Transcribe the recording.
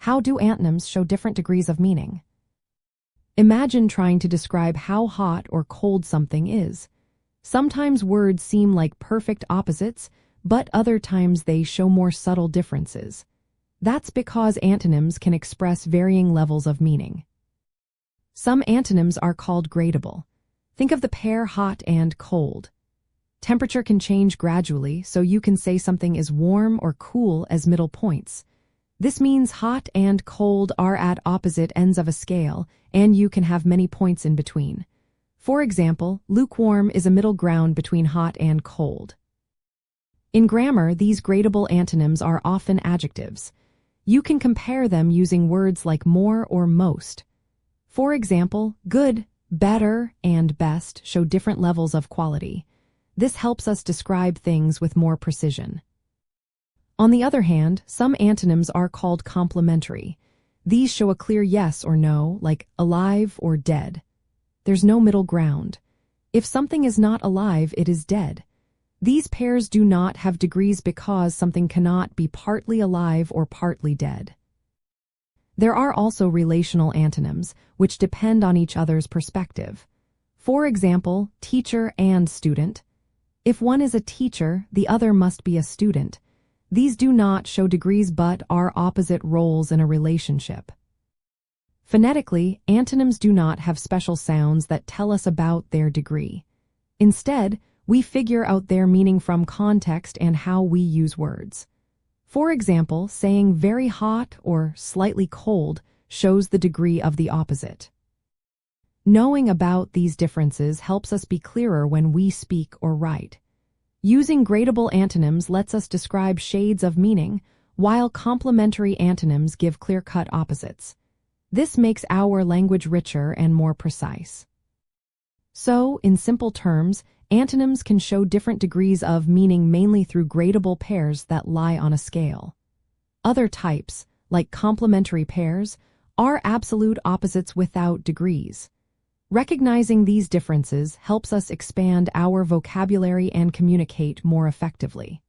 How do antonyms show different degrees of meaning? Imagine trying to describe how hot or cold something is. Sometimes words seem like perfect opposites, but other times they show more subtle differences. That's because antonyms can express varying levels of meaning. Some antonyms are called gradable. Think of the pair hot and cold. Temperature can change gradually, so you can say something is warm or cool as middle points. This means hot and cold are at opposite ends of a scale, and you can have many points in between. For example, lukewarm is a middle ground between hot and cold. In grammar, these gradable antonyms are often adjectives. You can compare them using words like more or most. For example, good, better, and best show different levels of quality. This helps us describe things with more precision. On the other hand, some antonyms are called complementary. These show a clear yes or no, like alive or dead. There's no middle ground. If something is not alive, it is dead. These pairs do not have degrees because something cannot be partly alive or partly dead. There are also relational antonyms, which depend on each other's perspective. For example, teacher and student. If one is a teacher, the other must be a student. These do not show degrees but are opposite roles in a relationship. Phonetically, antonyms do not have special sounds that tell us about their degree. Instead, we figure out their meaning from context and how we use words. For example, saying very hot or slightly cold shows the degree of the opposite. Knowing about these differences helps us be clearer when we speak or write. Using gradable antonyms lets us describe shades of meaning, while complementary antonyms give clear-cut opposites. This makes our language richer and more precise. So, in simple terms, antonyms can show different degrees of meaning mainly through gradable pairs that lie on a scale. Other types, like complementary pairs, are absolute opposites without degrees. Recognizing these differences helps us expand our vocabulary and communicate more effectively.